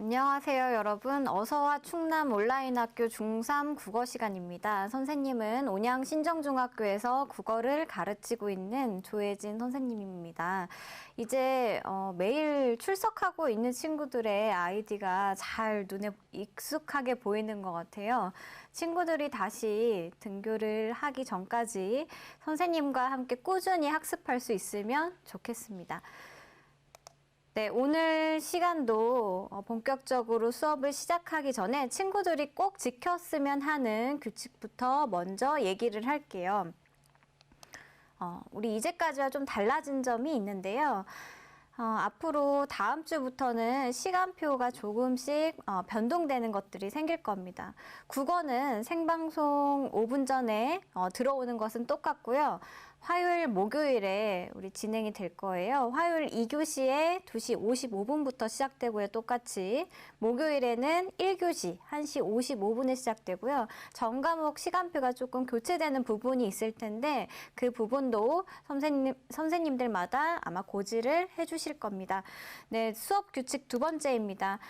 안녕하세요, 여러분. 어서와 충남 온라인학교 중3 국어 시간입니다. 선생님은 온양 신정중학교에서 국어를 가르치고 있는 조혜진 선생님입니다. 이제 매일 출석하고 있는 친구들의 아이디가 잘 눈에 익숙하게 보이는 것 같아요. 친구들이 다시 등교를 하기 전까지 선생님과 함께 꾸준히 학습할 수 있으면 좋겠습니다. 네, 오늘 시간도 본격적으로 수업을 시작하기 전에 친구들이 꼭 지켰으면 하는 규칙부터 먼저 얘기를 할게요. 우리 이제까지와 좀 달라진 점이 있는데요. 앞으로 다음 주부터는 시간표가 조금씩 변동되는 것들이 생길 겁니다. 국어는 생방송 5분 전에 들어오는 것은 똑같고요. 화요일, 목요일에 우리 진행이 될 거예요. 화요일 2교시에 2시 55분부터 시작되고요. 똑같이. 목요일에는 1교시 1시 55분에 시작되고요. 전 과목 시간표가 조금 교체되는 부분이 있을 텐데 그 부분도 선생님들마다 아마 고지를 해주실 겁니다. 네, 수업 규칙 두 번째입니다.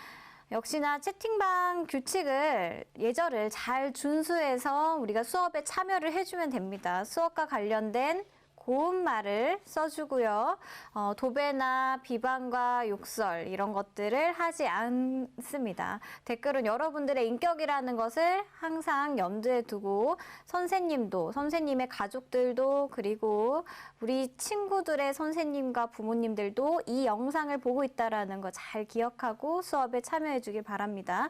역시나 채팅방 규칙을 예절을 잘 준수해서 우리가 수업에 참여를 해주면 됩니다. 수업과 관련된 고운말을 써주고요. 도배나 비방과 욕설 이런 것들을 하지 않습니다. 댓글은 여러분들의 인격이라는 것을 항상 염두에 두고 선생님도, 선생님의 가족들도, 그리고 우리 친구들의 선생님과 부모님들도 이 영상을 보고 있다는 거 잘 기억하고 수업에 참여해 주길 바랍니다.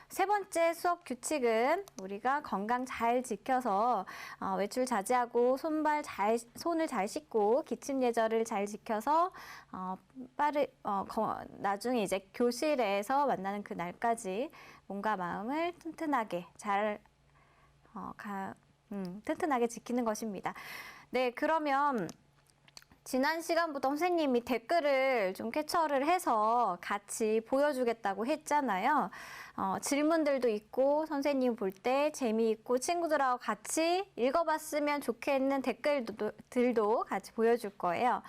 세 번째 수업 규칙은 우리가 건강 잘 지켜서 외출 자제하고 손을 잘 씻고 기침 예절을 잘 지켜서 나중에 이제 교실에서 만나는 그 날까지 몸과 마음을 튼튼하게 튼튼하게 지키는 것입니다. 네, 그러면 지난 시간부터 선생님이 댓글을 좀 캡처를 해서 같이 보여주겠다고 했잖아요. 질문들도 있고 선생님 볼 때 재미있고 친구들하고 같이 읽어봤으면 좋겠는 댓글들도 같이 보여줄 거예요.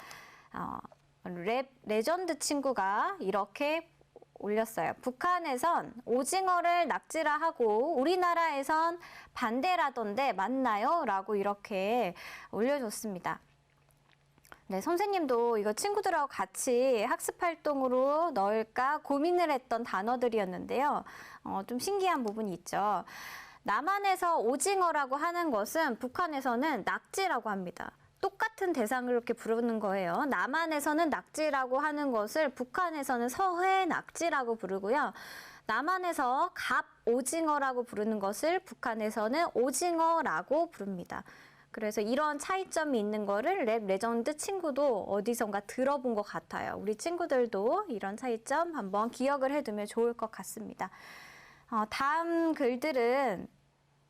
레전드 친구가 이렇게 올렸어요. 북한에선 오징어를 낙지라하고 우리나라에선 반대라던데 맞나요? 라고 이렇게 올려줬습니다. 네, 선생님도 이거 친구들하고 같이 학습활동으로 넣을까 고민을 했던 단어들이었는데요. 좀 신기한 부분이 있죠. 남한에서 오징어라고 하는 것은 북한에서는 낙지라고 합니다. 똑같은 대상을 이렇게 부르는 거예요. 남한에서는 낙지라고 하는 것을 북한에서는 서해 낙지라고 부르고요. 남한에서 갑 오징어라고 부르는 것을 북한에서는 오징어라고 부릅니다. 그래서 이런 차이점이 있는 거를 레전드 친구도 어디선가 들어본 것 같아요. 우리 친구들도 이런 차이점 한번 기억을 해두면 좋을 것 같습니다. 다음 글들은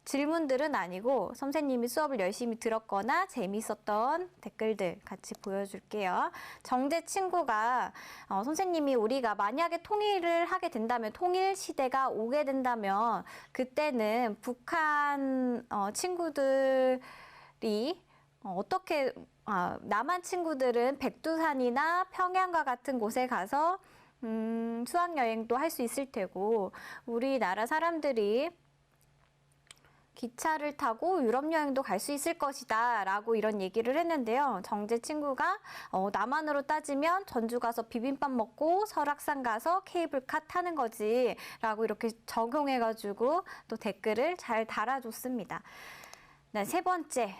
질문들은 아니고 선생님이 수업을 열심히 들었거나 재미있었던 댓글들 같이 보여줄게요. 정재 친구가 선생님이 우리가 만약에 통일을 하게 된다면 통일 시대가 오게 된다면 그때는 북한 친구들 어떻게 남한 친구들은 백두산이나 평양과 같은 곳에 가서 수학여행도 할 수 있을 테고 우리나라 사람들이 기차를 타고 유럽 여행도 갈 수 있을 것이다 라고 이런 얘기를 했는데요. 정재 친구가 남한으로 따지면 전주 가서 비빔밥 먹고 설악산 가서 케이블카 타는 거지 라고 이렇게 적용해가지고 또 댓글을 잘 달아줬습니다. 네, 세 번째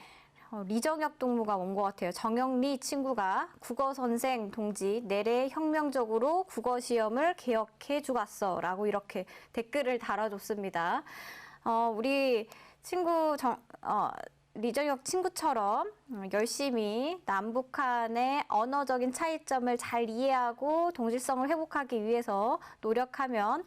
리정혁 동무가 온 것 같아요. 정영리 친구가 국어 선생 동지 내래 혁명적으로 국어 시험을 개혁해 주갔어 라고 이렇게 댓글을 달아줬습니다. 우리 친구 리정혁 친구처럼 열심히 남북한의 언어적인 차이점을 잘 이해하고 동질성을 회복하기 위해서 노력하면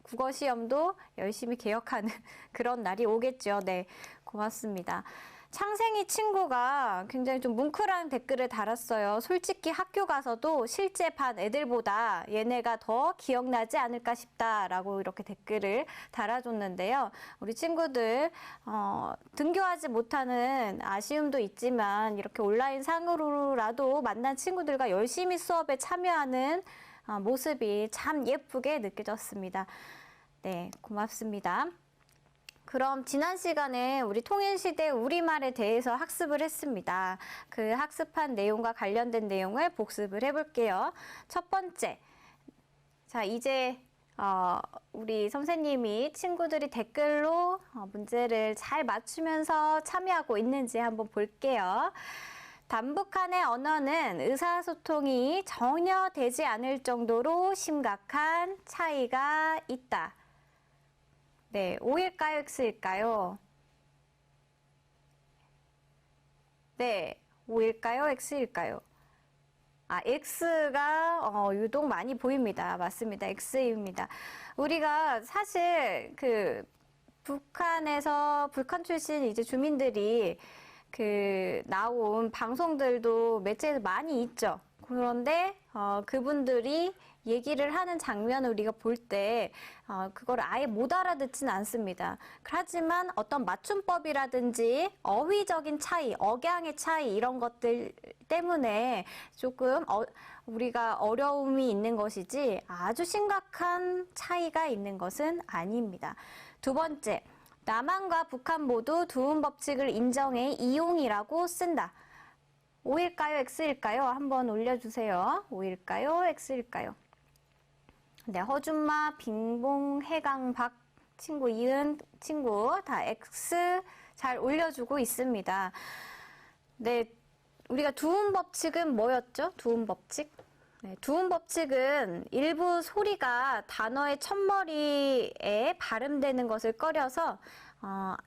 국어 시험도 열심히 개혁하는 그런 날이 오겠죠. 네, 고맙습니다. 창생이 친구가 굉장히 좀 뭉클한 댓글을 달았어요. 솔직히 학교 가서도 실제 반 애들보다 얘네가 더 기억나지 않을까 싶다라고 이렇게 댓글을 달아줬는데요. 우리 친구들 등교하지 못하는 아쉬움도 있지만 이렇게 온라인 상으로라도 만난 친구들과 열심히 수업에 참여하는 모습이 참 예쁘게 느껴졌습니다. 네, 고맙습니다. 그럼 지난 시간에 우리 통일시대 우리말에 대해서 학습을 했습니다. 그 학습한 내용과 관련된 내용을 복습을 해볼게요. 첫 번째, 자 이제 우리 선생님이 친구들이 댓글로 문제를 잘 맞추면서 참여하고 있는지 한번 볼게요. 남북한의 언어는 의사소통이 전혀 되지 않을 정도로 심각한 차이가 있다. 네, O일까요? X일까요? 네, O일까요? X일까요? X가 유독 많이 보입니다. 맞습니다. X입니다. 우리가 사실 북한 출신 이제 주민들이 나온 방송들도 매체에서 많이 있죠. 그런데 그분들이 얘기를 하는 장면을 우리가 볼 때 그걸 아예 못 알아듣지는 않습니다. 하지만 어떤 맞춤법이라든지 어휘적인 차이, 억양의 차이 이런 것들 때문에 조금 우리가 어려움이 있는 것이지 아주 심각한 차이가 있는 것은 아닙니다. 두 번째, 남한과 북한 모두 두음 법칙을 인정해 이용이라고 쓴다. O일까요? X일까요? 한번 올려주세요. O일까요? X일까요? 네, 허준마, 빙봉, 해강, 박 친구, 이은 친구 다 X 잘 올려주고 있습니다. 네, 우리가 두음 법칙은 뭐였죠? 두음 법칙? 네, 두음 법칙은 일부 소리가 단어의 첫머리에 발음되는 것을 꺼려서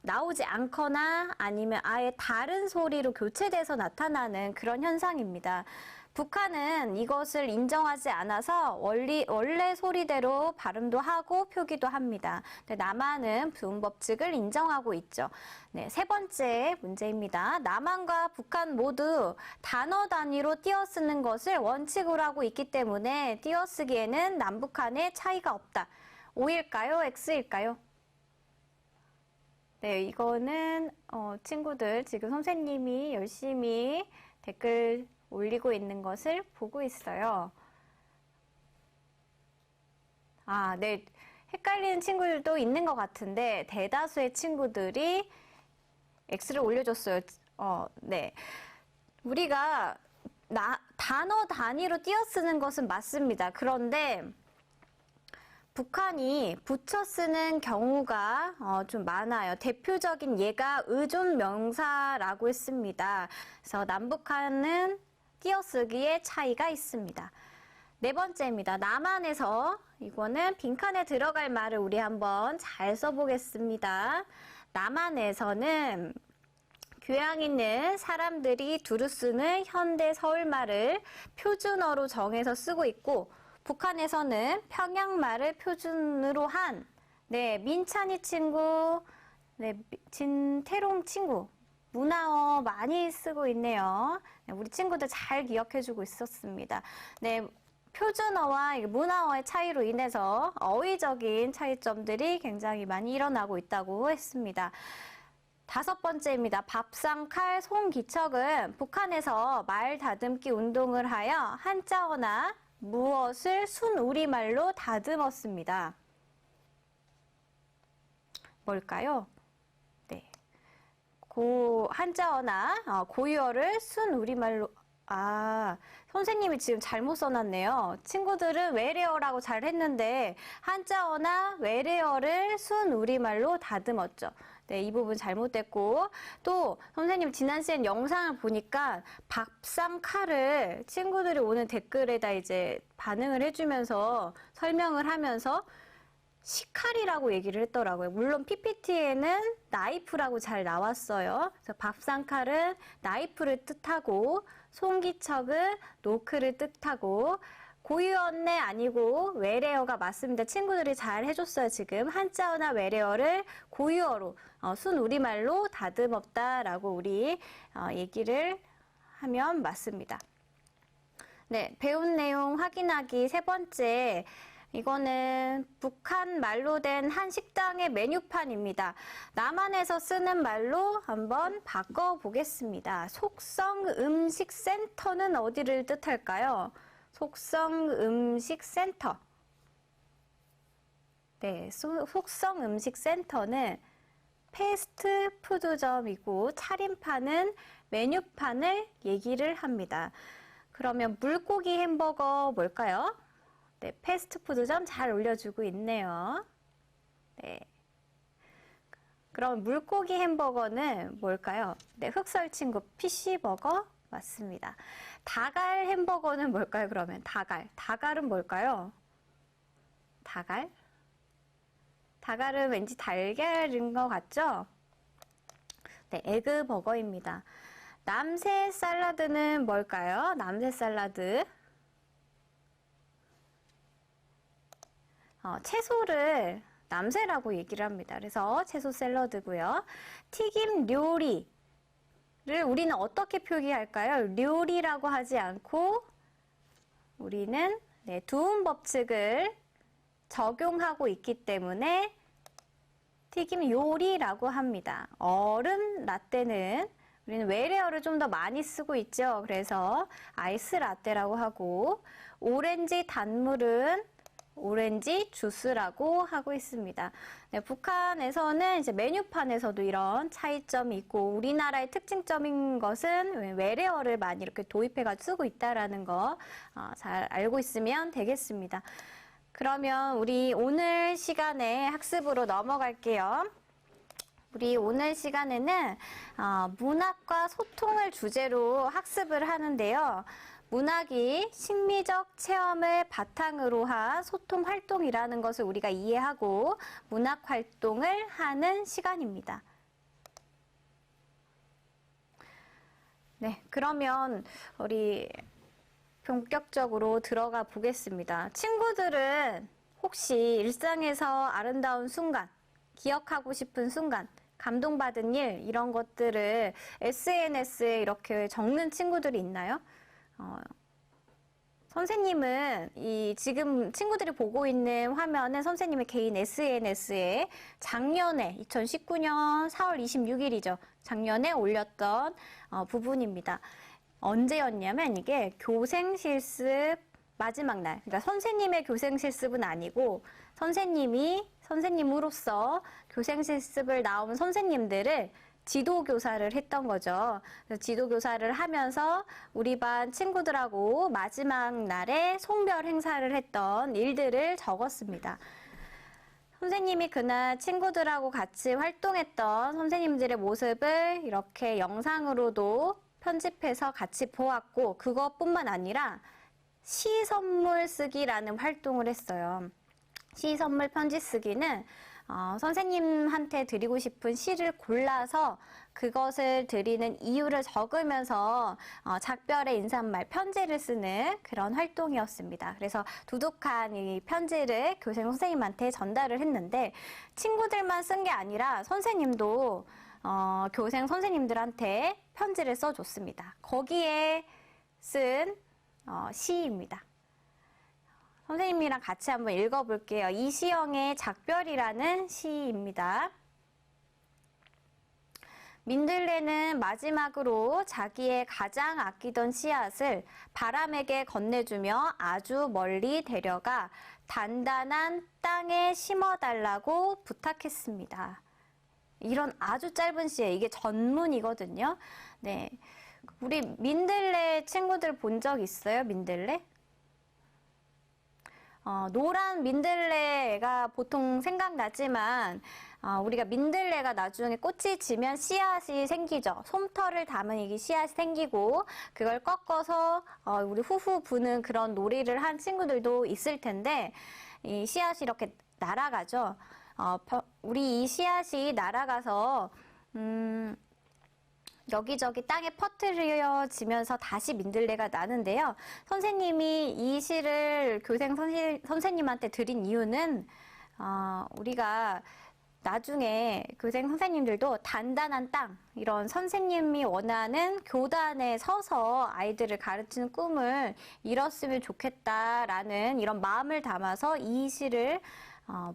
나오지 않거나 아니면 아예 다른 소리로 교체돼서 나타나는 그런 현상입니다. 북한은 이것을 인정하지 않아서 원래 소리대로 발음도 하고 표기도 합니다. 남한은 두음 법칙을 인정하고 있죠. 네, 세 번째 문제입니다. 남한과 북한 모두 단어 단위로 띄어쓰는 것을 원칙으로 하고 있기 때문에 띄어쓰기에는 남북한의 차이가 없다. O일까요? X일까요? 네, 이거는 친구들 지금 선생님이 열심히 댓글 올리고 있는 것을 보고 있어요. 네. 헷갈리는 친구들도 있는 것 같은데 대다수의 친구들이 X를 올려줬어요. 네. 우리가 단어 단위로 띄어쓰는 것은 맞습니다. 그런데 북한이 붙여 쓰는 경우가 좀 많아요. 대표적인 예가 의존 명사라고 했습니다. 그래서 남북한은 띄어쓰기에 차이가 있습니다. 네 번째입니다. 남한에서 이거는 빈칸에 들어갈 말을 우리 한번 잘 써보겠습니다. 남한에서는 교양 있는 사람들이 두루 쓰는 현대 서울말을 표준어로 정해서 쓰고 있고 북한에서는 평양말을 표준으로 한 민찬이 친구, 진태롱 친구 문화어 많이 쓰고 있네요. 우리 친구들 잘 기억해주고 있었습니다. 네, 표준어와 문화어의 차이로 인해서 어휘적인 차이점들이 굉장히 많이 일어나고 있다고 했습니다. 다섯 번째입니다. 밥상, 칼, 송, 기척은 북한에서 말 다듬기 운동을 하여 한자어나 무엇을 순우리말로 다듬었습니다. 뭘까요? 네, 한자어나 고유어를 순우리말로 선생님이 지금 잘못 써놨네요. 친구들은 외래어라고 잘 했는데 한자어나 외래어를 순우리말로 다듬었죠. 네, 이 부분 잘못됐고 또 선생님 지난 시간 영상을 보니까 밥상 칼을 친구들이 오는 댓글에다 이제 반응을 해주면서 설명을 하면서 식칼이라고 얘기를 했더라고요. 물론 PPT에는 나이프라고 잘 나왔어요. 그래서 밥상 칼은 나이프를 뜻하고 송기척은 노크를 뜻하고 고유어네 아니고 외래어가 맞습니다. 친구들이 잘 해줬어요. 지금 한자어나 외래어를 고유어로 순우리말로 다듬었다라고 우리 얘기를 하면 맞습니다. 네, 배운 내용 확인하기 세 번째. 이거는 북한 말로 된 한 식당의 메뉴판입니다. 남한에서 쓰는 말로 한번 바꿔보겠습니다. 속성 음식센터는 어디를 뜻할까요? 속성음식센터. 네, 속성음식센터는 패스트푸드점이고 차림판은 메뉴판을 얘기를 합니다. 그러면 물고기 햄버거 뭘까요? 네, 패스트푸드점 잘 올려주고 있네요. 네. 그럼 물고기 햄버거는 뭘까요? 네, 흑설친구 피쉬버거 맞습니다. 닭알 햄버거는 뭘까요? 그러면 닭알은 뭘까요? 닭알은 왠지 달걀인 것 같죠? 네, 에그버거입니다. 남새 샐러드는 뭘까요? 남새 샐러드. 채소를 남새라고 얘기를 합니다. 그래서 채소 샐러드고요. 튀김 요리를 우리는 어떻게 표기할까요? 요리라고 하지 않고 우리는 두음 법칙을 적용하고 있기 때문에 튀김 요리라고 합니다. 얼음 라떼는 우리는 외래어를 좀 더 많이 쓰고 있죠. 그래서 아이스 라떼라고 하고 오렌지 단물은 오렌지 주스라고 하고 있습니다. 네, 북한에서는 이제 메뉴판에서도 이런 차이점이 있고 우리나라의 특징점인 것은 외래어를 많이 이렇게 도입해가지고 쓰고 있다라는 거 잘 알고 있으면 되겠습니다. 그러면 우리 오늘 시간에 학습으로 넘어갈게요. 우리 오늘 시간에는 문학과 소통을 주제로 학습을 하는데요. 문학이 심미적 체험을 바탕으로 한 소통 활동이라는 것을 우리가 이해하고 문학 활동을 하는 시간입니다. 네, 그러면 우리 본격적으로 들어가 보겠습니다. 친구들은 혹시 일상에서 아름다운 순간, 기억하고 싶은 순간, 감동받은 일 이런 것들을 SNS에 이렇게 적는 친구들이 있나요? 선생님은 지금 친구들이 보고 있는 화면은 선생님의 개인 SNS에 작년에 2019년 4월 26일이죠. 작년에 올렸던 부분입니다. 언제였냐면 이게 교생 실습 마지막 날. 그러니까 선생님의 교생 실습은 아니고 선생님으로서 교생 실습을 나온 선생님들을 지도교사를 했던 거죠. 그래서 지도교사를 하면서 우리 반 친구들하고 마지막 날에 송별 행사를 했던 일들을 적었습니다. 선생님이 그날 친구들하고 같이 활동했던 선생님들의 모습을 이렇게 영상으로도 편집해서 같이 보았고 그것뿐만 아니라 시 선물 쓰기라는 활동을 했어요. 시 선물 편지 쓰기는 선생님한테 드리고 싶은 시를 골라서 그것을 드리는 이유를 적으면서 작별의 인사말 편지를 쓰는 그런 활동이었습니다. 그래서 두둑한 이 편지를 교생 선생님한테 전달을 했는데 친구들만 쓴 게 아니라 선생님도 교생 선생님들한테 편지를 써줬습니다. 거기에 쓴 시입니다. 선생님이랑 같이 한번 읽어볼게요. 이시영의 작별이라는 시입니다. 민들레는 마지막으로 자기의 가장 아끼던 씨앗을 바람에게 건네주며 아주 멀리 데려가 단단한 땅에 심어달라고 부탁했습니다. 이런 아주 짧은 시예요. 이게 전문이거든요. 네, 우리 민들레 친구들 본 적 있어요? 민들레? 노란 민들레가 보통 생각나지만 우리가 민들레가 나중에 꽃이 지면 씨앗이 생기죠. 솜털을 담은 이게 씨앗이 생기고 그걸 꺾어서 우리 후후 부는 그런 놀이를 한 친구들도 있을 텐데 이 씨앗이 이렇게 날아가죠. 우리 이 씨앗이 날아가서 여기저기 땅에 퍼뜨려지면서 다시 민들레가 나는데요. 선생님이 이 시를 교생 선생님한테 드린 이유는 우리가 나중에 교생 선생님들도 단단한 땅, 이런 선생님이 원하는 교단에 서서 아이들을 가르치는 꿈을 이뤘으면 좋겠다라는 이런 마음을 담아서 이 시를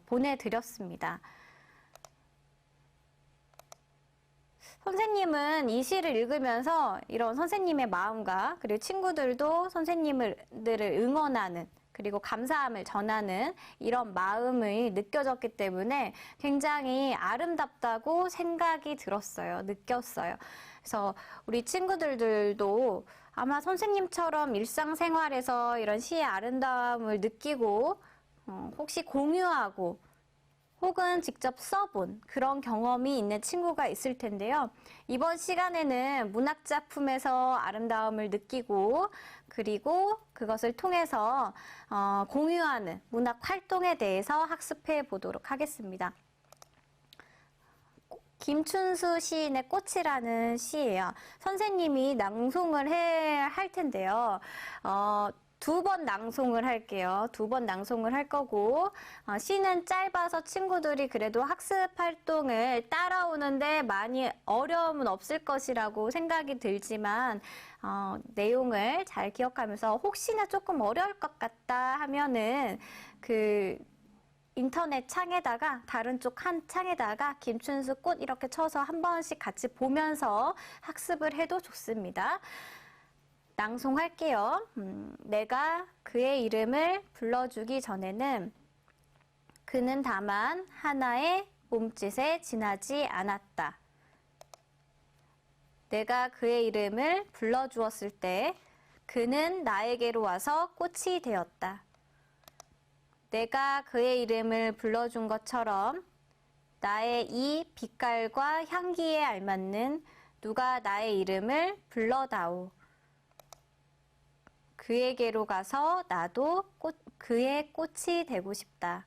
보내드렸습니다. 선생님은 이 시를 읽으면서 이런 선생님의 마음과 그리고 친구들도 선생님들을 응원하는 그리고 감사함을 전하는 이런 마음이 느껴졌기 때문에 굉장히 아름답다고 생각이 들었어요. 느꼈어요. 그래서 우리 친구들도 아마 선생님처럼 일상생활에서 이런 시의 아름다움을 느끼고 혹시 공유하고 혹은 직접 써본 그런 경험이 있는 친구가 있을 텐데요. 이번 시간에는 문학작품에서 아름다움을 느끼고 그리고 그것을 통해서 공유하는 문학 활동에 대해서 학습해 보도록 하겠습니다. 김춘수 시인의 꽃이라는 시예요. 선생님이 낭송을 할 텐데요. 2번 낭송을 할게요. 2번 낭송을 할 거고 시는 짧아서 친구들이 그래도 학습 활동을 따라오는데 많이 어려움은 없을 것이라고 생각이 들지만 내용을 잘 기억하면서 혹시나 조금 어려울 것 같다 하면은 그 인터넷 창에다가 다른 쪽 한 창에다가 김춘수 꽃 이렇게 쳐서 한 번씩 같이 보면서 학습을 해도 좋습니다. 낭송할게요. 내가 그의 이름을 불러주기 전에는 그는 다만 하나의 몸짓에 지나지 않았다. 내가 그의 이름을 불러주었을 때 그는 나에게로 와서 꽃이 되었다. 내가 그의 이름을 불러준 것처럼 나의 이 빛깔과 향기에 알맞는 누가 나의 이름을 불러다오. 그에게로 가서 나도 그의 꽃이 되고 싶다.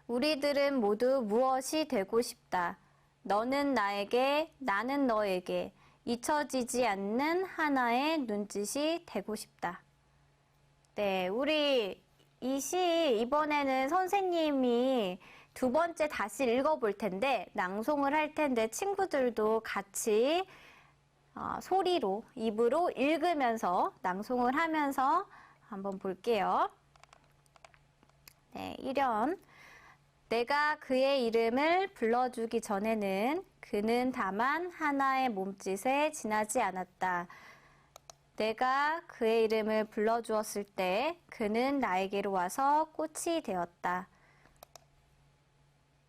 우리들은 모두 무엇이 되고 싶다. 너는 나에게, 나는 너에게 잊혀지지 않는 하나의 눈짓이 되고 싶다. 네, 우리 이 시 이번에는 선생님이 2번째 다시 읽어볼 텐데 낭송을 할 텐데 친구들도 같이 소리로, 입으로 읽으면서 낭송을 하면서 한번 볼게요. 네, 1연. 내가 그의 이름을 불러주기 전에는 그는 다만 하나의 몸짓에 지나지 않았다. 내가 그의 이름을 불러주었을 때 그는 나에게로 와서 꽃이 되었다.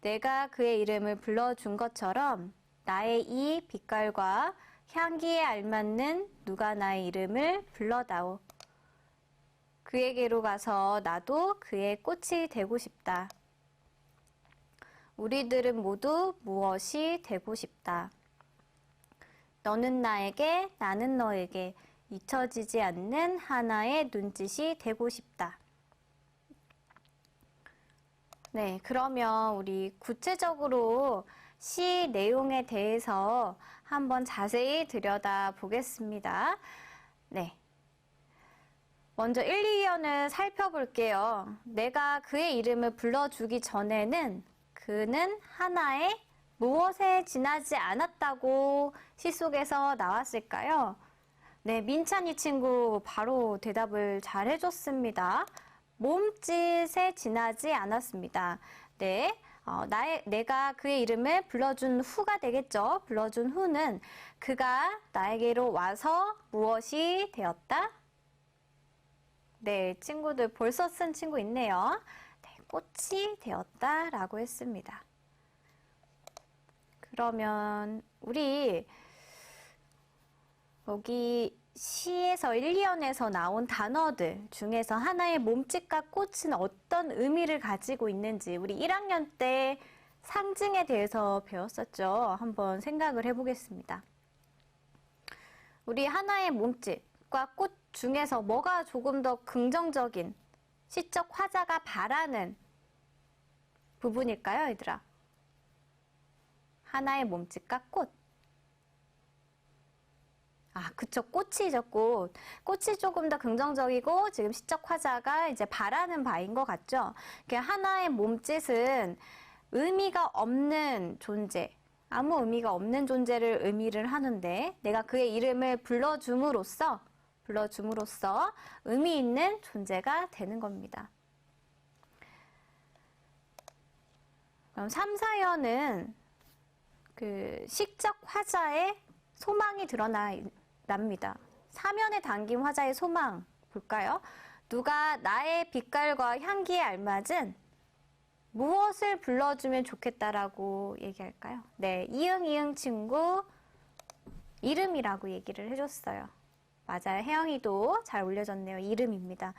내가 그의 이름을 불러준 것처럼 나의 이 빛깔과 향기에 알맞는 누가 나의 이름을 불러다오. 그에게로 가서 나도 그의 꽃이 되고 싶다. 우리들은 모두 무엇이 되고 싶다. 너는 나에게, 나는 너에게 잊혀지지 않는 하나의 눈짓이 되고 싶다. 네, 그러면 우리 구체적으로 시 내용에 대해서 한번 자세히 들여다 보겠습니다. 네. 먼저 1, 2연을 살펴볼게요. 내가 그의 이름을 불러주기 전에는 그는 하나의 무엇에 지나지 않았다고 시 속에서 나왔을까요? 네, 민찬이 친구 바로 대답을 잘 해줬습니다. 몸짓에 지나지 않았습니다. 네, 내가 그의 이름을 불러준 후가 되겠죠. 불러준 후는 그가 나에게로 와서 무엇이 되었다? 네, 친구들 벌써 쓴 친구 있네요. 네, 꽃이 되었다 라고 했습니다. 그러면 우리 여기 시에서 1, 2연에서 나온 단어들 중에서 하나의 몸짓과 꽃은 어떤 의미를 가지고 있는지 우리 1학년 때 상징에 대해서 배웠었죠. 한번 생각을 해보겠습니다. 우리 하나의 몸짓과 꽃 중에서 뭐가 조금 더 긍정적인 시적 화자가 바라는 부분일까요, 얘들아? 하나의 몸짓과 꽃. 그쵸. 꽃이죠, 꽃. 꽃이 조금 더 긍정적이고 지금 시적 화자가 이제 바라는 바인 것 같죠. 하나의 몸짓은 의미가 없는 존재, 아무 의미가 없는 존재를 의미를 하는데 내가 그의 이름을 불러줌으로써 의미 있는 존재가 되는 겁니다. 그럼 3, 4연은 그 시적 화자의 소망이 드러납니다. 사면에 담긴 화자의 소망 볼까요? 누가 나의 빛깔과 향기에 알맞은 무엇을 불러주면 좋겠다라고 얘기할까요? 네, 이응 친구 이름이라고 얘기를 해줬어요. 맞아요. 혜영이도 잘 올려줬네요. 이름입니다.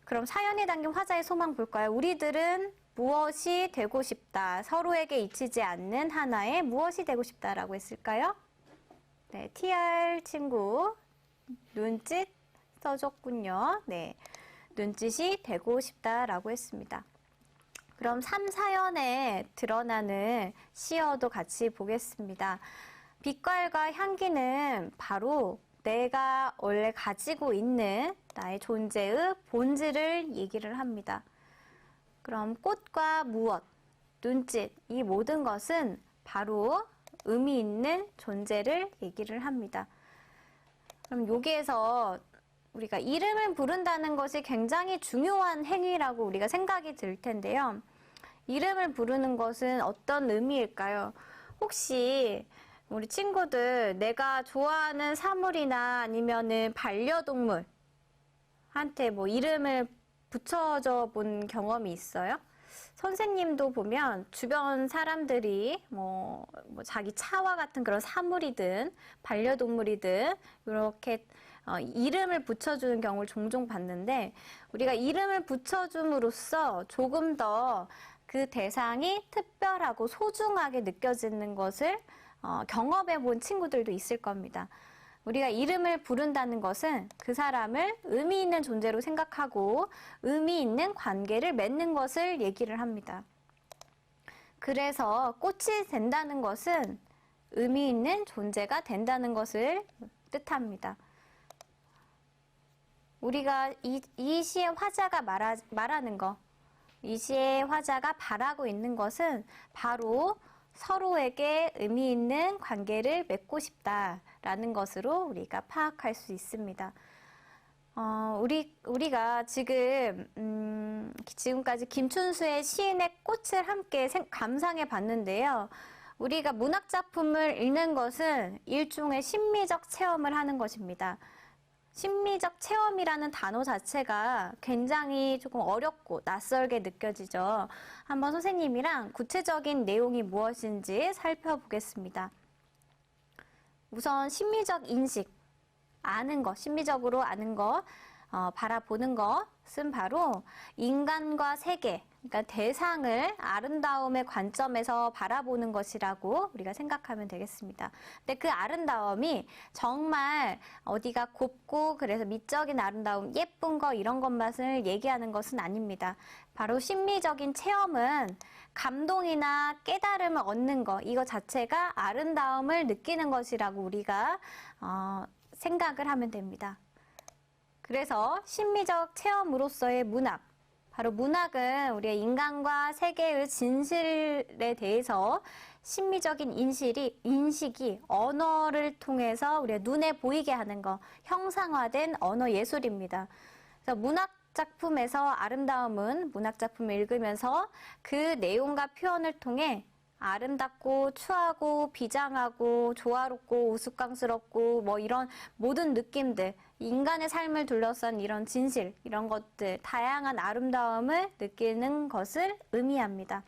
그럼 사연에 담긴 화자의 소망 볼까요? 우리들은 무엇이 되고 싶다. 서로에게 잊히지 않는 하나의 무엇이 되고 싶다라고 했을까요? 네, TR 친구 눈짓 써줬군요. 네, 눈짓이 되고 싶다라고 했습니다. 그럼 3사연에 드러나는 시어도 같이 보겠습니다. 빛깔과 향기는 바로 내가 원래 가지고 있는 나의 존재의 본질을 얘기를 합니다. 그럼 꽃과 무엇, 눈짓, 이 모든 것은 바로 의미 있는 존재를 얘기를 합니다. 그럼 여기에서 우리가 이름을 부른다는 것이 굉장히 중요한 행위라고 우리가 생각이 들 텐데요. 이름을 부르는 것은 어떤 의미일까요? 혹시 우리 친구들 내가 좋아하는 사물이나 아니면은 반려동물한테 뭐 이름을 붙여줘 본 경험이 있어요? 선생님도 보면 주변 사람들이 뭐 자기 차와 같은 그런 사물이든 반려동물이든 이렇게 이름을 붙여주는 경우를 종종 봤는데 우리가 이름을 붙여줌으로써 조금 더 그 대상이 특별하고 소중하게 느껴지는 것을 경험해 본 친구들도 있을 겁니다. 우리가 이름을 부른다는 것은 그 사람을 의미 있는 존재로 생각하고 의미 있는 관계를 맺는 것을 얘기를 합니다. 그래서 꽃이 된다는 것은 의미 있는 존재가 된다는 것을 뜻합니다. 우리가 이 시의 화자가 말하는 거, 이 시의 화자가 바라고 있는 것은 바로 서로에게 의미 있는 관계를 맺고 싶다라는 것으로 우리가 파악할 수 있습니다. 우리가 지금까지 김춘수의 시인의 꽃을 함께 감상해 봤는데요. 우리가 문학작품을 읽는 것은 일종의 심미적 체험을 하는 것입니다. 심미적 체험이라는 단어 자체가 굉장히 조금 어렵고 낯설게 느껴지죠. 한번 선생님이랑 구체적인 내용이 무엇인지 살펴보겠습니다. 우선 심미적 인식, 아는 것, 심미적으로 아는 것, 바라보는 것은 바로 인간과 세계, 그러니까 대상을 아름다움의 관점에서 바라보는 것이라고 우리가 생각하면 되겠습니다. 근데 그 아름다움이 정말 어디가 곱고 그래서 미적인 아름다움, 예쁜 거 이런 것만을 얘기하는 것은 아닙니다. 바로 심미적인 체험은 감동이나 깨달음을 얻는 것, 이거 자체가 아름다움을 느끼는 것이라고 우리가 생각을 하면 됩니다. 그래서 심미적 체험으로서의 문학, 바로 문학은 우리의 인간과 세계의 진실에 대해서 심미적인 인식이 언어를 통해서 우리의 눈에 보이게 하는 것, 형상화된 언어 예술입니다. 그래서 문학 작품에서 아름다움은 문학 작품을 읽으면서 그 내용과 표현을 통해 아름답고 추하고 비장하고 조화롭고 우스꽝스럽고 뭐 이런 모든 느낌들, 인간의 삶을 둘러싼 이런 진실, 이런 것들, 다양한 아름다움을 느끼는 것을 의미합니다.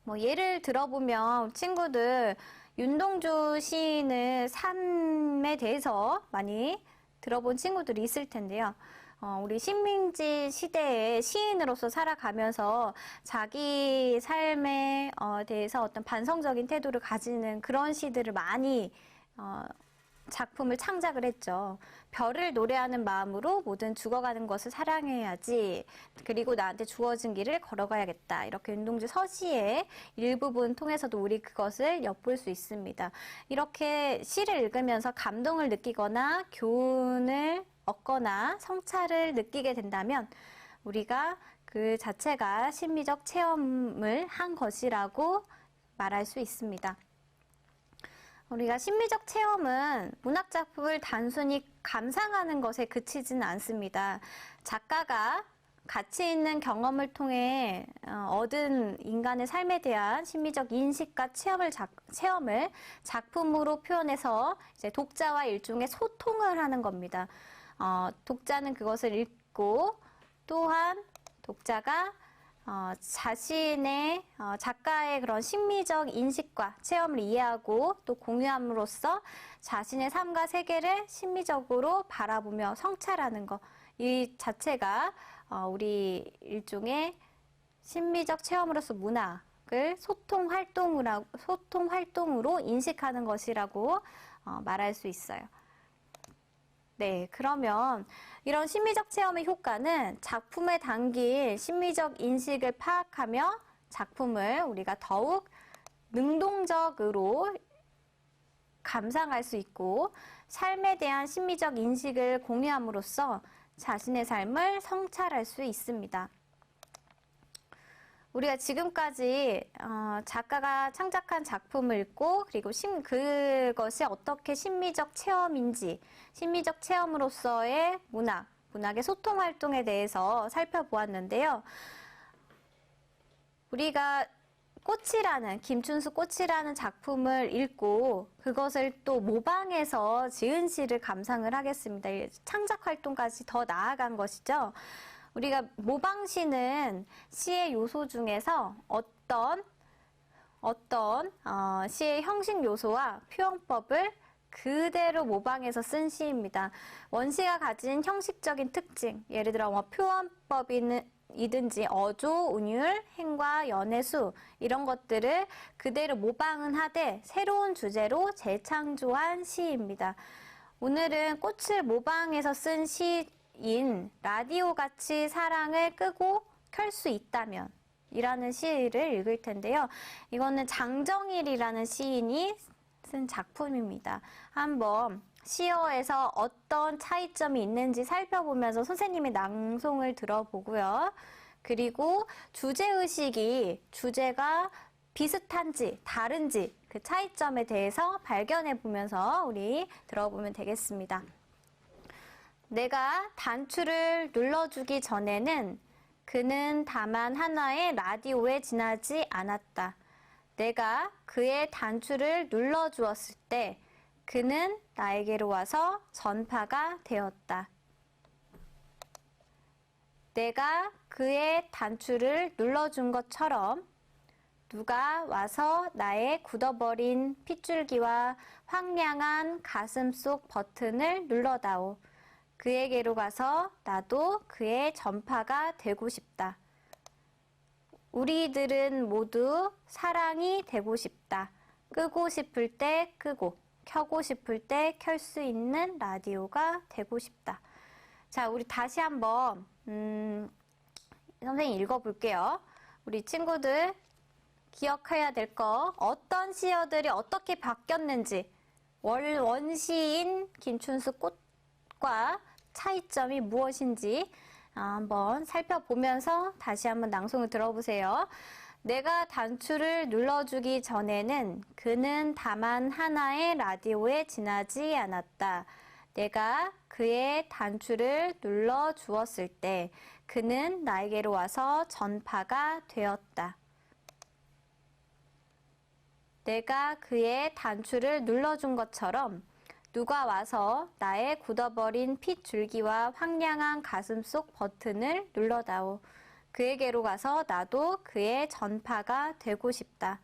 뭐 예를 들어보면 친구들 윤동주 시인의 삶에 대해서 많이 들어본 친구들이 있을 텐데요. 우리 식민지 시대의 시인으로서 살아가면서 자기 삶에 대해서 어떤 반성적인 태도를 가지는 그런 시들을 많이 작품을 창작을 했죠. 별을 노래하는 마음으로 모든 죽어가는 것을 사랑해야지. 그리고 나한테 주어진 길을 걸어가야겠다. 이렇게 윤동주 서시의 일부분 통해서도 우리 그것을 엿볼 수 있습니다. 이렇게 시를 읽으면서 감동을 느끼거나 교훈을 얻거나 성찰을 느끼게 된다면 우리가 그 자체가 심미적 체험을 한 것이라고 말할 수 있습니다. 우리가 심미적 체험은 문학작품을 단순히 감상하는 것에 그치지는 않습니다. 작가가 가치 있는 경험을 통해 얻은 인간의 삶에 대한 심미적 인식과 체험을 작품으로 표현해서 이제 독자와 일종의 소통을 하는 겁니다. 독자는 그것을 읽고 또한 독자가 자신의 작가의 그런 심미적 인식과 체험을 이해하고 또 공유함으로써 자신의 삶과 세계를 심미적으로 바라보며 성찰하는 것, 이 자체가 우리 일종의 심미적 체험으로서 문학을 소통 활동으로 인식하는 것이라고 말할 수 있어요. 네, 그러면 이런 심미적 체험의 효과는 작품에 담긴 심미적 인식을 파악하며 작품을 우리가 더욱 능동적으로 감상할 수 있고 삶에 대한 심미적 인식을 공유함으로써 자신의 삶을 성찰할 수 있습니다. 우리가 지금까지 작가가 창작한 작품을 읽고 그리고 그것이 어떻게 심미적 체험인지 심미적 체험으로서의 문학의 소통 활동에 대해서 살펴보았는데요. 우리가 김춘수 꽃이라는 작품을 읽고 그것을 또 모방해서 지은 시를 감상을 하겠습니다. 창작 활동까지 더 나아간 것이죠. 우리가 모방시는 시의 요소 중에서 어떤 시의 형식 요소와 표현법을 그대로 모방해서 쓴 시입니다. 원시가 가진 형식적인 특징, 예를 들어 표현법이든지 어조, 운율, 행과, 연의 수 이런 것들을 그대로 모방은 하되 새로운 주제로 재창조한 시입니다. 오늘은 꽃을 모방해서 쓴 시인 라디오같이 사랑을 끄고 켤 수 있다면 이라는 시를 읽을 텐데요. 이거는 장정일이라는 시인이 쓴 작품입니다. 한번 시어에서 어떤 차이점이 있는지 살펴보면서 선생님의 낭송을 들어보고요. 그리고 주제의식이 주제가 비슷한지 다른지 그 차이점에 대해서 발견해 보면서 우리 들어보면 되겠습니다. 내가 단추를 눌러주기 전에는 그는 다만 하나의 라디오에 지나지 않았다. 내가 그의 단추를 눌러주었을 때 그는 나에게로 와서 전파가 되었다. 내가 그의 단추를 눌러준 것처럼 누가 와서 나의 굳어버린 핏줄기와 황량한 가슴 속 버튼을 눌러다오. 그에게로 가서 나도 그의 전파가 되고 싶다. 우리들은 모두 사랑이 되고 싶다. 끄고 싶을 때 끄고, 켜고 싶을 때 켤 수 있는 라디오가 되고 싶다. 자, 우리 다시 한번 선생님 읽어볼게요. 우리 친구들 기억해야 될 거, 어떤 시어들이 어떻게 바뀌었는지, 원시인 김춘수 꽃과 차이점이 무엇인지 한번 살펴보면서 다시 한번 낭송을 들어보세요. 내가 단추를 눌러주기 전에는 그는 다만 하나의 라디오에 지나지 않았다. 내가 그의 단추를 눌러주었을 때 그는 나에게로 와서 전파가 되었다. 내가 그의 단추를 눌러준 것처럼 누가 와서 나의 굳어버린 핏줄기와 황량한 가슴 속 버튼을 눌러다오. 그에게로 가서 나도 그의 전파가 되고 싶다.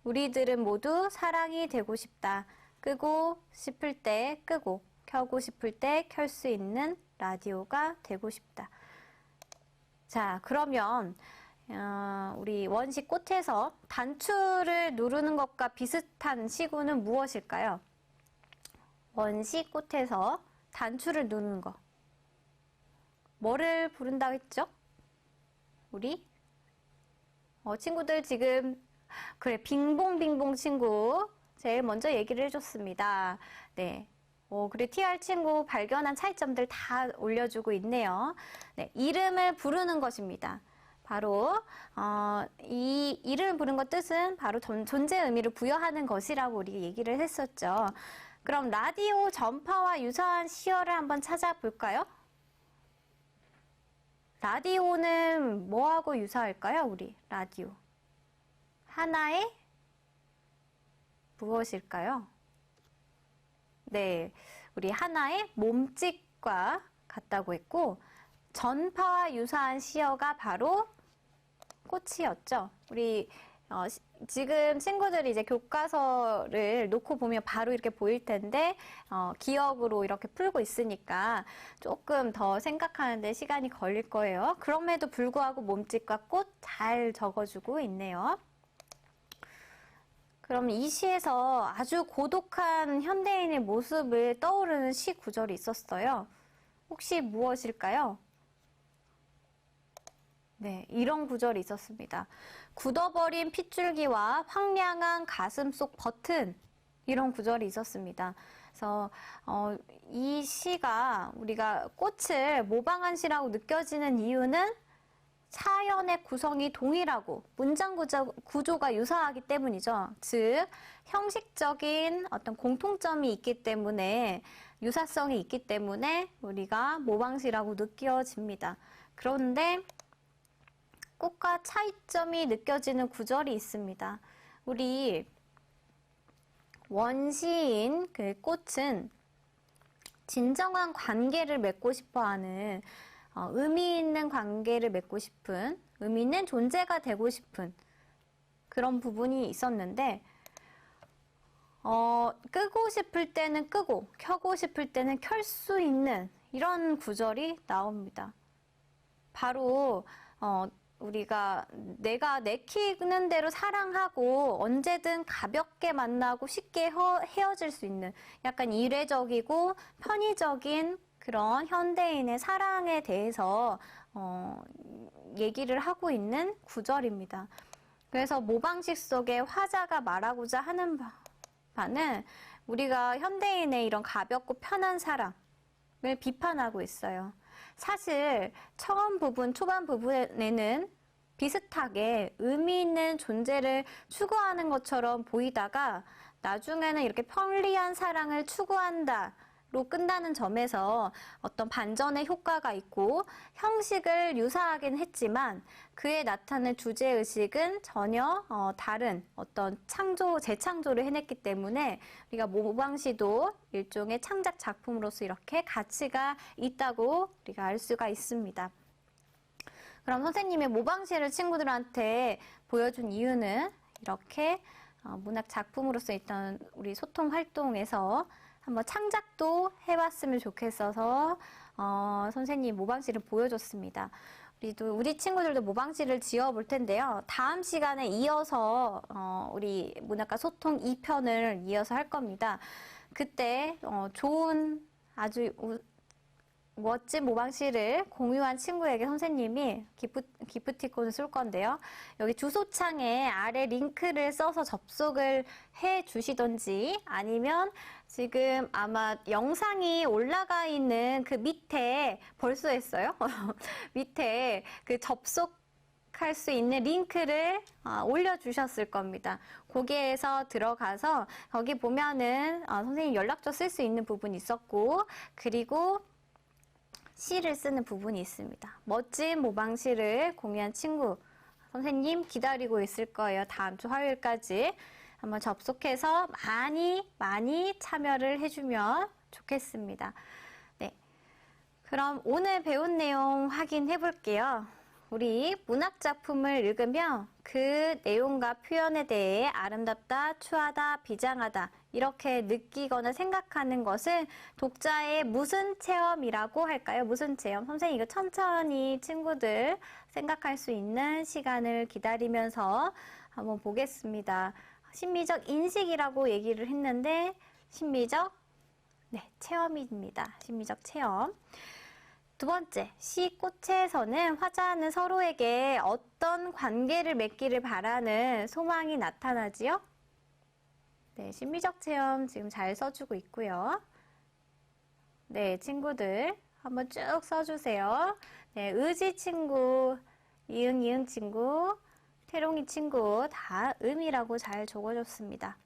우리들은 모두 사랑이 되고 싶다. 끄고 싶을 때 끄고, 켜고 싶을 때 켤 수 있는 라디오가 되고 싶다. 자, 그러면 우리 원시 꽃에서 단추를 누르는 것과 비슷한 시구는 무엇일까요? 원시 꽃에서 단추를 누르는 거. 뭐를 부른다고 했죠? 우리? 친구들 지금, 그래, 빙봉빙봉 친구. 제일 먼저 얘기를 해줬습니다. 네. 그래, TR 친구 발견한 차이점들 다 올려주고 있네요. 네, 이름을 부르는 것입니다. 바로 이 이름을 부르는 것 뜻은 바로 존재 의미를 부여하는 것이라고 우리 얘기를 했었죠. 그럼 라디오 전파와 유사한 시어를 한번 찾아볼까요? 라디오는 뭐하고 유사할까요? 우리 라디오. 하나의 무엇일까요? 네, 우리 하나의 몸짓과 같다고 했고 전파와 유사한 시어가 바로 꽃이었죠. 우리 지금 친구들이 이제 교과서를 놓고 보면 바로 이렇게 보일 텐데 기억으로 이렇게 풀고 있으니까 조금 더 생각하는데 시간이 걸릴 거예요. 그럼에도 불구하고 몸짓과 꽃 잘 적어주고 있네요. 그럼 이 시에서 아주 고독한 현대인의 모습을 떠오르는 시 구절이 있었어요. 혹시 무엇일까요? 네, 이런 구절이 있었습니다. 굳어버린 핏줄기와 황량한 가슴 속 버튼, 이런 구절이 있었습니다. 그래서 이 시가 우리가 꽃을 모방한 시라고 느껴지는 이유는 사연의 구성이 동일하고 문장 구조가 유사하기 때문이죠. 즉, 형식적인 어떤 공통점이 있기 때문에, 유사성이 있기 때문에 우리가 모방시라고 느껴집니다. 그런데 꽃과 차이점이 느껴지는 구절이 있습니다. 우리 원시인 그 꽃은 진정한 관계를 맺고 싶어하는 의미 있는 관계를 맺고 싶은, 의미 있는 존재가 되고 싶은 그런 부분이 있었는데 끄고 싶을 때는 끄고 켜고 싶을 때는 켤 수 있는 이런 구절이 나옵니다. 바로 우리가 내가 내키는 대로 사랑하고 언제든 가볍게 만나고 쉽게 헤어질 수 있는 약간 이례적이고 편의적인 그런 현대인의 사랑에 대해서 얘기를 하고 있는 구절입니다. 그래서 모방식 속에 화자가 말하고자 하는 바는 우리가 현대인의 이런 가볍고 편한 사랑을 비판하고 있어요. 사실 처음 부분, 초반 부분에는 비슷하게 의미 있는 존재를 추구하는 것처럼 보이다가 나중에는 이렇게 편리한 사랑을 추구한다로 끝나는 점에서 어떤 반전의 효과가 있고 형식을 유사하긴 했지만 그에 나타낸 주제의식은 전혀 다른 어떤 재창조를 해냈기 때문에 우리가 모방시도 일종의 창작 작품으로서 이렇게 가치가 있다고 우리가 알 수가 있습니다. 그럼 선생님의 모방시를 친구들한테 보여준 이유는 이렇게 문학 작품으로서 있던 우리 소통 활동에서 한번 창작도 해봤으면 좋겠어서 선생님 모방시를 보여줬습니다. 우리 친구들도 모방시를 지어볼 텐데요. 다음 시간에 이어서 우리 문학과 소통 2편을 이어서 할 겁니다. 그때 좋은 아주 멋진 모방시를 공유한 친구에게 선생님이 기프티콘을 쏠 건데요. 여기 주소창에 아래 링크를 써서 접속을 해 주시던지 아니면 지금 아마 영상이 올라가 있는 그 밑에 벌써 했어요? 밑에 그 접속할 수 있는 링크를 올려주셨을 겁니다. 거기에서 들어가서 거기 보면은 선생님 연락처 쓸 수 있는 부분이 있었고 그리고 시를 쓰는 부분이 있습니다. 멋진 모방시를 공유한 친구 선생님 기다리고 있을 거예요. 다음 주 화요일까지 한번 접속해서 많이 참여를 해주면 좋겠습니다. 네, 그럼 오늘 배운 내용 확인해 볼게요. 우리 문학 작품을 읽으며 그 내용과 표현에 대해 아름답다, 추하다, 비장하다 이렇게 느끼거나 생각하는 것을 독자의 무슨 체험이라고 할까요? 무슨 체험? 선생님 이거 천천히 친구들 생각할 수 있는 시간을 기다리면서 한번 보겠습니다. 심미적 인식이라고 얘기를 했는데 심미적 체험입니다. 심미적 체험. 두 번째, 시 꽃에서는 화자는 서로에게 어떤 관계를 맺기를 바라는 소망이 나타나지요? 네, 심미적 체험 지금 잘 써주고 있고요. 네, 친구들 한번 쭉 써주세요. 네, 의지 친구, 이응 친구, 태롱이 친구 다 음이라고 잘 적어줬습니다.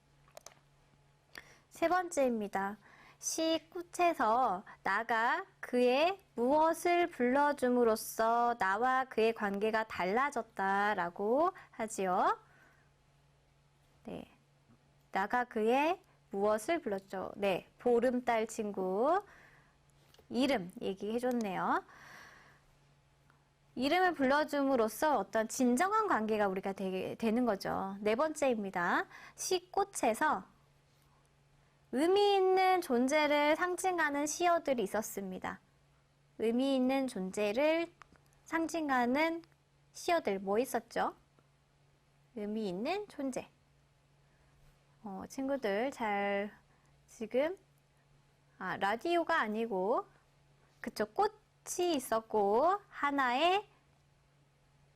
세 번째입니다. 시 꽃에서 나가 그의 무엇을 불러줌으로써 나와 그의 관계가 달라졌다라고 하지요. 네, 나가 그의 무엇을 불렀죠? 네, 보름달 친구 이름 얘기해줬네요. 이름을 불러줌으로써 어떤 진정한 관계가 우리가 되는 거죠. 네 번째입니다. 시꽃에서 의미 있는 존재를 상징하는 시어들이 있었습니다. 의미 있는 존재를 상징하는 시어들 뭐 있었죠? 의미 있는 존재. 친구들 잘 지금 라디오가 아니고 그쵸, 꽃이 있었고 하나의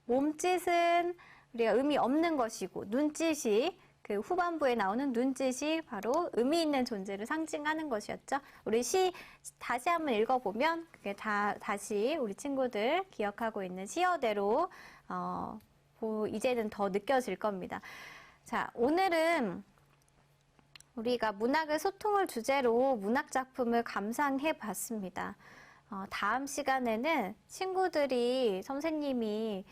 몸짓은 우리가 의미 없는 것이고 눈짓이 그 후반부에 나오는 눈짓이 바로 의미 있는 존재를 상징하는 것이었죠. 우리 시 다시 한번 읽어보면 그게 다시 우리 친구들 기억하고 있는 시어대로 이제는 더 느껴질 겁니다. 자, 오늘은 우리가 문학의 소통을 주제로 문학 작품을 감상해 봤습니다. 다음 시간에는 친구들이 선생님이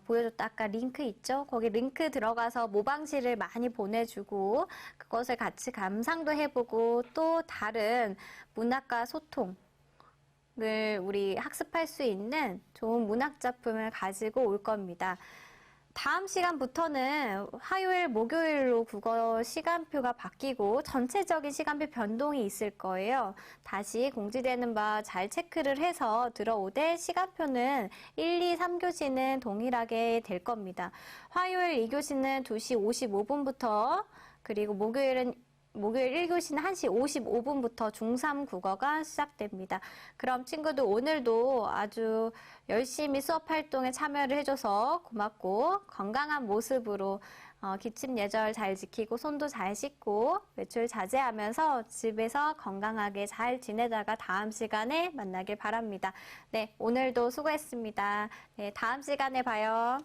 보여줬다 아까 링크 있죠? 거기 링크 들어가서 모방실을 많이 보내주고 그것을 같이 감상도 해보고 또 다른 문학과 소통을 우리 학습할 수 있는 좋은 문학 작품을 가지고 올 겁니다. 다음 시간부터는 화요일, 목요일로 국어 시간표가 바뀌고 전체적인 시간표 변동이 있을 거예요. 다시 공지되는 바 잘 체크를 해서 들어오되 시간표는 1, 2, 3교시는 동일하게 될 겁니다. 화요일 2교시는 2시 55분부터 그리고 목요일 1교시는 1시 55분부터 중3 국어가 시작됩니다. 그럼 친구들 오늘도 아주 열심히 수업 활동에 참여를 해줘서 고맙고 건강한 모습으로 기침 예절 잘 지키고 손도 잘 씻고 외출 자제하면서 집에서 건강하게 잘 지내다가 다음 시간에 만나길 바랍니다. 네, 오늘도 수고했습니다. 네, 다음 시간에 봐요.